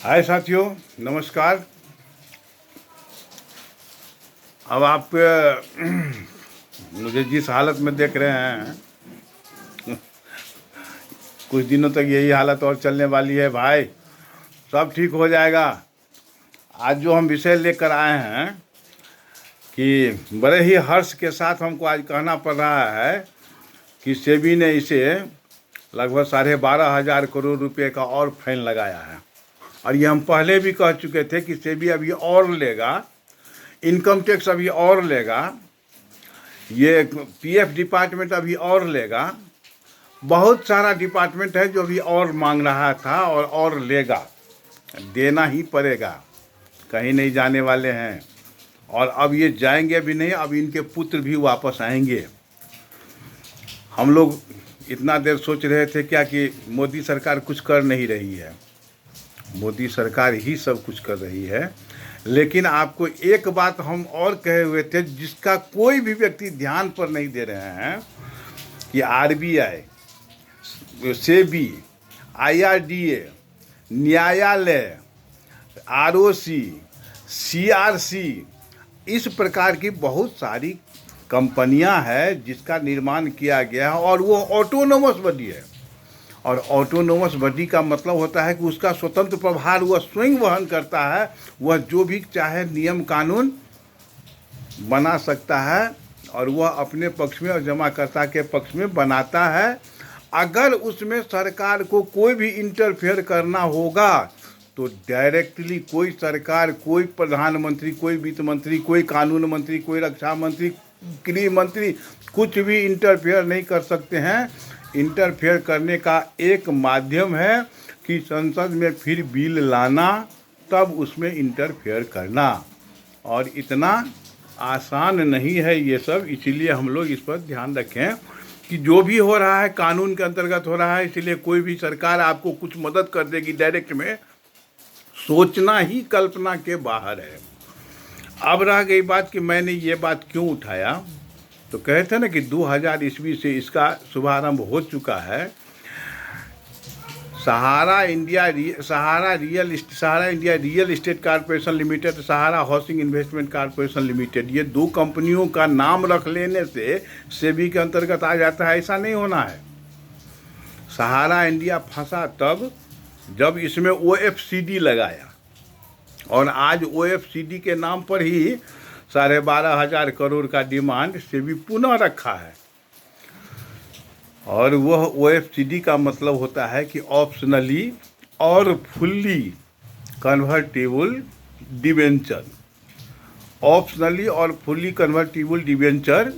हाय साथियों, नमस्कार। अब आप मुझे जिस हालत में देख रहे हैं, कुछ दिनों तक यही हालत और चलने वाली है भाई। सब ठीक हो जाएगा। आज जो हम विषय लेकर आए हैं कि बड़े ही हर्ष के साथ हमको आज कहना पड़ रहा है कि सेबी ने इसे लगभग 12,500 करोड़ रुपए का और फाइन लगाया है। और ये हम पहले भी कह चुके थे कि सेबी अभी और लेगा, इनकम टैक्स अभी और लेगा, ये पीएफ डिपार्टमेंट अभी और लेगा, बहुत सारा डिपार्टमेंट है जो अभी और मांग रहा था और लेगा। देना ही पड़ेगा, कहीं नहीं जाने वाले हैं। और अब ये जाएंगे भी नहीं, अब इनके पुत्र भी वापस आएंगे। हम लोग इतना देर सोच रहे थे क्या कि मोदी सरकार कुछ कर नहीं रही है। मोदी सरकार ही सब कुछ कर रही है। लेकिन आपको एक बात हम और कहे हुए थे जिसका कोई भी व्यक्ति ध्यान पर नहीं दे रहे हैं कि आरबीआई, सेबी, आईआरडीए, न्यायालय, आरओसी, सीआरसी, इस प्रकार की बहुत सारी कंपनियां हैं जिसका निर्माण किया गया है और वो ऑटोनोमस बॉडी है। और ऑटोनोमस बॉडी का मतलब होता है कि उसका स्वतंत्र प्रभार वह स्वयं वहन करता है। वह जो भी चाहे नियम कानून बना सकता है और वह अपने पक्ष में और जमाकर्ता के पक्ष में बनाता है। अगर उसमें सरकार को कोई भी इंटरफेयर करना होगा तो डायरेक्टली कोई सरकार, कोई प्रधानमंत्री, कोई वित्त मंत्री, कोई कानून मंत्री, कोई रक्षा मंत्री, गृह मंत्री कुछ भी इंटरफेयर नहीं कर सकते हैं। इंटरफेयर करने का एक माध्यम है कि संसद में फिर बिल लाना, तब उसमें इंटरफेयर करना। और इतना आसान नहीं है ये सब, इसीलिए हम लोग इस पर ध्यान रखें कि जो भी हो रहा है कानून के अंतर्गत हो रहा है। इसलिए कोई भी सरकार आपको कुछ मदद कर देगी डायरेक्ट में, सोचना ही कल्पना के बाहर है। अब रह गई बात कि मैंने ये बात क्यों उठाया, तो कहे थे ना कि 2000 ईस्वी से इसका शुभारंभ हो चुका है। Sahara India Real Estate Corporation Limited, Sahara Housing Investment Corporation Limited, ये दो कंपनियों का नाम रख लेने से सेबी के अंतर्गत आ जाता है, ऐसा नहीं होना है। सहारा इंडिया फंसा तब जब इसमें ओएफसीडी लगाया, और आज ओएफसीडी के नाम पर ही 12,500 करोड़ का डिमांड सेबी पुनः रखा है। और वह ओएफसीडी का मतलब होता है कि ऑप्शनली और फुल्ली कन्वर्टिबल डिबेंचर। ऑप्शनली और फुल्ली कन्वर्टिबल डिबेंचर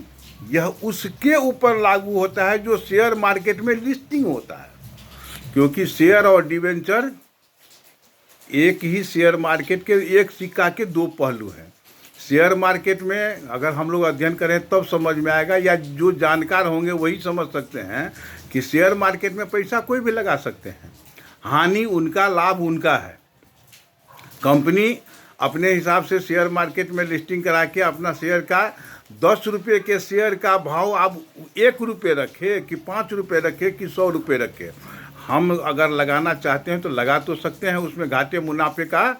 यह उसके ऊपर लागू होता है जो शेयर मार्केट में लिस्टिंग होता है, क्योंकि शेयर और डिबेंचर एक ही शेयर मार्केट के एक सिक्का के दो पहलू हैं। शेयर मार्केट में अगर हम लोग अध्ययन करें तब समझ में आएगा, या जो जानकार होंगे वही समझ सकते हैं कि शेयर मार्केट में पैसा कोई भी लगा सकते हैं, हानि उनका, लाभ उनका है। कंपनी अपने हिसाब से शेयर मार्केट में लिस्टिंग करा के अपना शेयर का 10 रुपये के शेयर का भाव आप 1 रुपये रखे कि 5 रुपये रखे कि 100 रुपये रखे, हम अगर लगाना चाहते हैं तो लगा तो सकते हैं। उसमें घाटे मुनाफे का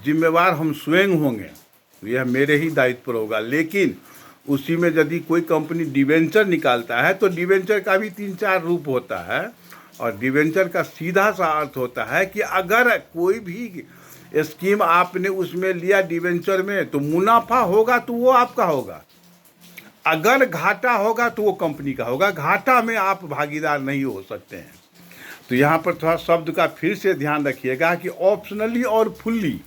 जिम्मेवार हम स्वयं होंगे, यह मेरे ही दायित्व पर होगा। लेकिन उसी में यदि कोई कंपनी डिवेंचर निकालता है तो डिवेंचर का भी 3-4 रूप होता है। और डिवेंचर का सीधा सा अर्थ होता है कि अगर कोई भी स्कीम आपने उसमें लिया डिवेंचर में, तो मुनाफा होगा तो वो आपका होगा, अगर घाटा होगा तो वो कंपनी का होगा। घाटा में आप भागीदार नहीं हो सकते हैं। तो यहाँ पर थोड़ा शब्द का फिर से ध्यान रखिएगा कि ऑप्शनली और फुल्ली,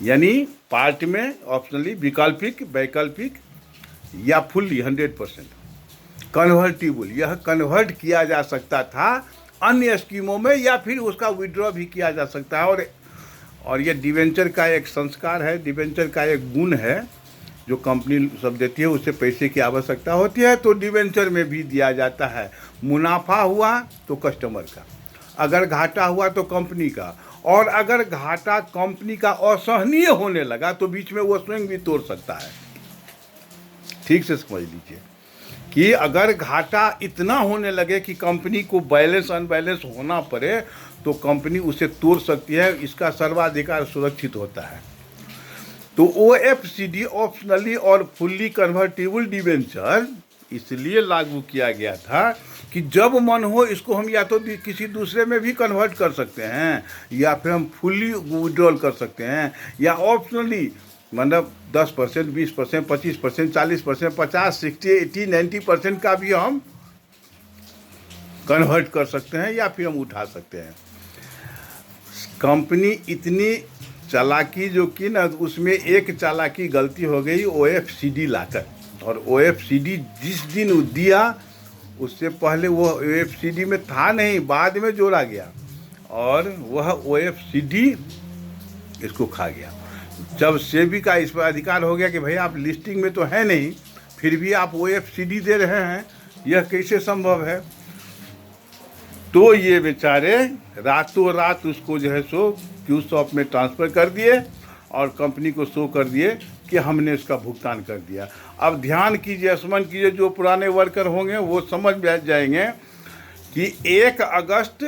यानी पार्ट में ऑप्शनली, वैकल्पिक या फुल्ली 100%। कन्वर्टिबल, यह कन्वर्ट किया जा सकता था अन्य स्कीमों में, या फिर उसका विड्रॉ भी किया जा सकता है। और ये डिवेंचर का एक संस्कार है, डिवेंचर का एक गुण है जो कंपनी सब देती है। उससे पैसे की आवश्यकता होती है तो डिवेंचर में भी दिया जाता है। मुनाफा हुआ तो कस्टमर का, अगर घाटा हुआ तो कंपनी का, और अगर घाटा कंपनी का असहनीय होने लगा तो बीच में वो स्वयं भी तोड़ सकता है। ठीक से समझ लीजिए कि अगर घाटा इतना होने लगे कि कंपनी को बैलेंस अनबैलेंस होना पड़े, तो कंपनी उसे तोड़ सकती है, इसका सर्वाधिकार सुरक्षित होता है। तो OFCD ऑप्शनली और फुल्ली कन्वर्टिबल डिबेंचर इसलिए लागू किया गया था कि जब मन हो इसको हम या तो किसी दूसरे में भी कन्वर्ट कर सकते हैं, या फिर हम फुल्ली विड्रॉल कर सकते हैं, या ऑप्शनली मतलब 10%, 20%, 25%, 40%, 50, 60, 80, 90% का भी हम कन्वर्ट कर सकते हैं या फिर हम उठा सकते हैं। कंपनी इतनी चालाकी जो की ना, उसमें एक चालाकी गलती हो गई OFCD लाकर, और OFCD जिस दिन दिया उससे पहले वो OFCD में था नहीं, बाद में जोड़ा गया, और वह OFCD इसको खा गया। जब सेबी का इस पर अधिकार हो गया कि भाई आप लिस्टिंग में तो है नहीं, फिर भी आप OFCD दे रहे हैं, यह कैसे संभव है? तो ये बेचारे रातों रात उसको जो है सो क्यूसॉफ्ट में ट्रांसफ़र कर दिए और कंपनी को शो कर दिए कि हमने इसका भुगतान कर दिया। अब ध्यान कीजिए, स्मरण कीजिए, जो पुराने वर्कर होंगे वो समझ जाएंगे कि 1 अगस्त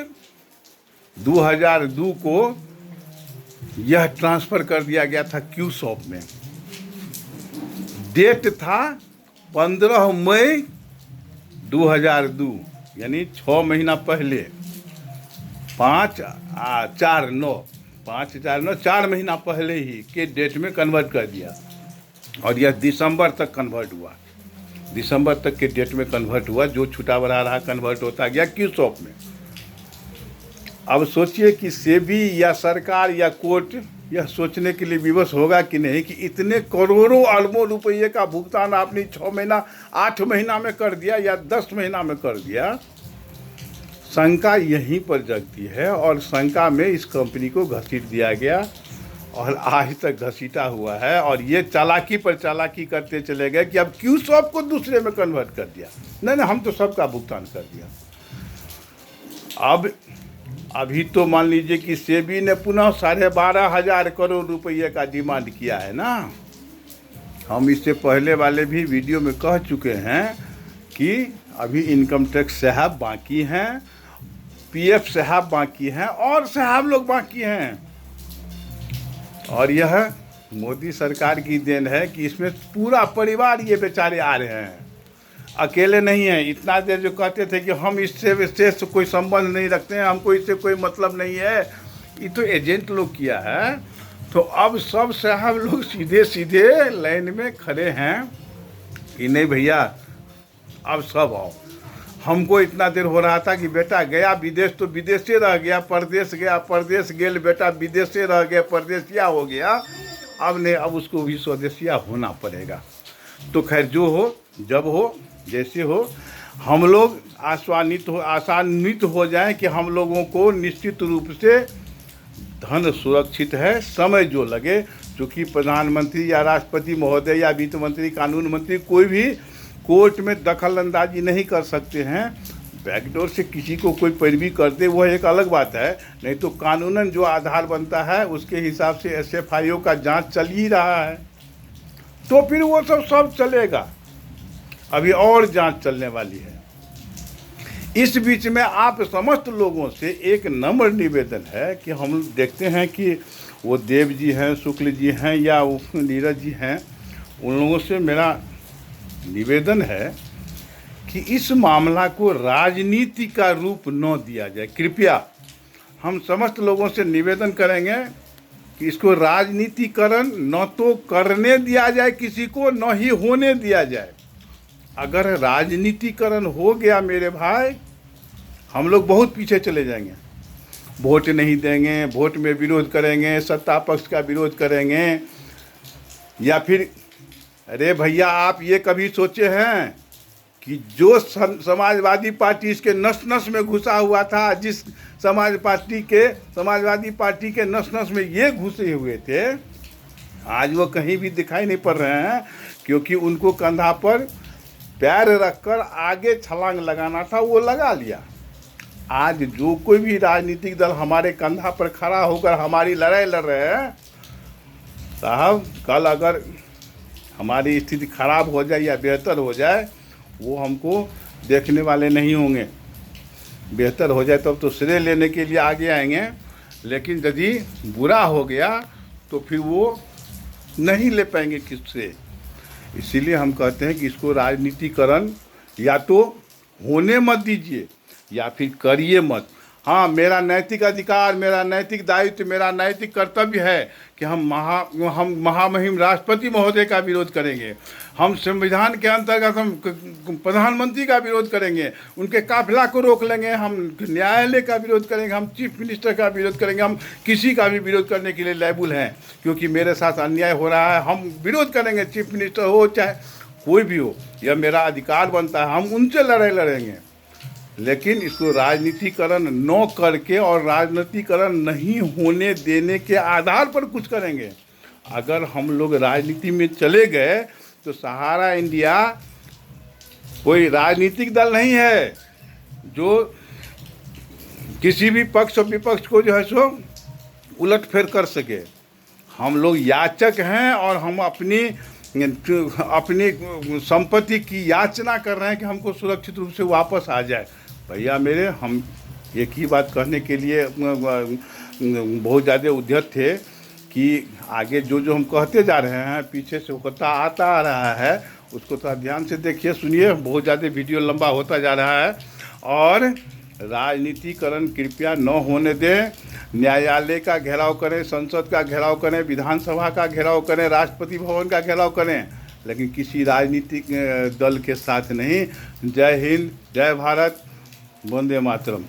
2002 को यह ट्रांसफ़र कर दिया गया था क्यूसॉफ्ट में। डेट था 15 मई 2002, यानी 6 महीना पहले, 4 महीना पहले ही के डेट में कन्वर्ट कर दिया, और यह दिसंबर तक कन्वर्ट हुआ। दिसंबर तक के डेट में कन्वर्ट हुआ, जो छुटा बना रहा कन्वर्ट होता गया क्यूसॉफ्ट में। अब सोचिए कि सेबी या सरकार या कोर्ट यह सोचने के लिए विवश होगा कि नहीं कि इतने करोड़ों अरबों रुपये का भुगतान आपने 6 महीना 8 महीना में कर दिया या 10 महीना में कर दिया। शंका यहीं पर जगती है, और शंका में इस कंपनी को घसीट दिया गया और आज तक घसीटा हुआ है, और ये चालाकी पर चालाकी करते चले गए कि अब क्यूसॉफ्ट को दूसरे में कन्वर्ट कर दिया। नहीं, हम तो सबका भुगतान कर दिया। अब अभी तो मान लीजिए कि सेबी ने पुनः 12,500 करोड़ रुपये का डिमांड किया है ना। हम इससे पहले वाले भी वीडियो में कह चुके हैं कि अभी इनकम टैक्स साहब बाकी हैं, PF साहब बाकी हैं, और साहब लोग बाकी हैं। और यह मोदी सरकार की देन है कि इसमें पूरा परिवार ये बेचारे आ रहे हैं, अकेले नहीं हैं। इतना देर जो कहते थे कि हम इससे विशेष कोई संबंध नहीं रखते हैं, हमको इससे कोई मतलब नहीं है, ये तो एजेंट लोग किया है। तो अब सब साहब लोग सीधे सीधे लाइन में खड़े हैं कि नहीं भैया अब सब आओ। हमको इतना देर हो रहा था कि बेटा गया विदेश तो विदेशे रह गया, परदेश गया परदेश गेल, बेटा विदेशे रह गया परदेशिया हो गया, अब नहीं, अब उसको भी स्वदेशिया होना पड़ेगा। तो खैर जो हो, जब हो, जैसे हो, हम लोग आसान्वित हो जाएं कि हम लोगों को निश्चित रूप से धन सुरक्षित है। समय जो लगे, चूँकि प्रधानमंत्री या राष्ट्रपति महोदय या वित्त मंत्री, कानून मंत्री कोई भी कोर्ट में दखल अंदाजी नहीं कर सकते हैं। बैकडोर से किसी को कोई पैरवी कर दे वह एक अलग बात है, नहीं तो कानूनन जो आधार बनता है उसके हिसाब से SFIO का जांच चल ही रहा है, तो फिर वो सब चलेगा। अभी और जांच चलने वाली है। इस बीच में आप समस्त लोगों से एक नम्र निवेदन है कि हम देखते हैं कि वो देव जी हैं, शुक्ल जी हैं या नीरज जी हैं, उन लोगों से मेरा निवेदन है कि इस मामला को राजनीति का रूप न दिया जाए। कृपया हम समस्त लोगों से निवेदन करेंगे कि इसको राजनीतिकरण न तो करने दिया जाए किसी को, न ही होने दिया जाए। अगर राजनीतिकरण हो गया मेरे भाई, हम लोग बहुत पीछे चले जाएंगे। वोट नहीं देंगे, वोट में विरोध करेंगे, सत्ता पक्ष का विरोध करेंगे, या फिर अरे भैया आप ये कभी सोचे हैं कि जो समाजवादी पार्टी इसके नस नस में घुसा हुआ था, जिस समाजवादी पार्टी के नस नस में ये घुसे हुए थे, आज वो कहीं भी दिखाई नहीं पड़ रहे हैं, क्योंकि उनको कंधा पर पैर रखकर आगे छलांग लगाना था, वो लगा लिया। आज जो कोई भी राजनीतिक दल हमारे कंधा पर खड़ा होकर हमारी लड़ाई लड़ रहे हैं, साहब कल अगर हमारी स्थिति खराब हो जाए या बेहतर हो जाए, वो हमको देखने वाले नहीं होंगे। बेहतर हो जाए तब तो श्रेय लेने के लिए आगे आएंगे, लेकिन यदि बुरा हो गया तो फिर वो नहीं ले पाएंगे किससे। इसीलिए हम कहते हैं कि इसको राजनीतिकरण या तो होने मत दीजिए या फिर करिए मत। हाँ, मेरा नैतिक अधिकार, मेरा नैतिक दायित्व, मेरा नैतिक कर्तव्य है कि हम महामहिम राष्ट्रपति महोदय का विरोध करेंगे, हम संविधान के अंतर्गत हम प्रधानमंत्री का विरोध करेंगे, उनके काफिला को रोक लेंगे, हम न्यायालय का विरोध करेंगे, हम चीफ मिनिस्टर का विरोध करेंगे, हम किसी का भी विरोध करने के लिए लायबल हैं, क्योंकि मेरे साथ अन्याय हो रहा है, हम विरोध करेंगे। चीफ मिनिस्टर हो चाहे कोई भी हो, यह मेरा अधिकार बनता है, हम उनसे लड़ाई लड़ेंगे। लेकिन इसको राजनीतिकरण न करके और राजनीतिकरण नहीं होने देने के आधार पर कुछ करेंगे। अगर हम लोग राजनीति में चले गए तो सहारा इंडिया कोई राजनीतिक दल नहीं है जो किसी भी पक्ष और विपक्ष को जो है सो उलटफेर कर सके। हम लोग याचक हैं और हम अपनी संपत्ति की याचना कर रहे हैं कि हमको सुरक्षित रूप से वापस आ जाए। भैया मेरे, हम एक ही बात कहने के लिए बहुत ज़्यादा उद्यत थे कि आगे जो हम कहते जा रहे हैं पीछे से होता आता आ रहा है, उसको थोड़ा ध्यान से देखिए, सुनिए। बहुत ज़्यादा वीडियो लंबा होता जा रहा है। और राजनीतिकरण कृपया न होने दें। न्यायालय का घेराव करें, संसद का घेराव करें, विधानसभा का घेराव करें, राष्ट्रपति भवन का घेराव करें, लेकिन किसी राजनीतिक दल के साथ नहीं। जय हिंद, जय भारत, वंदे मातरम।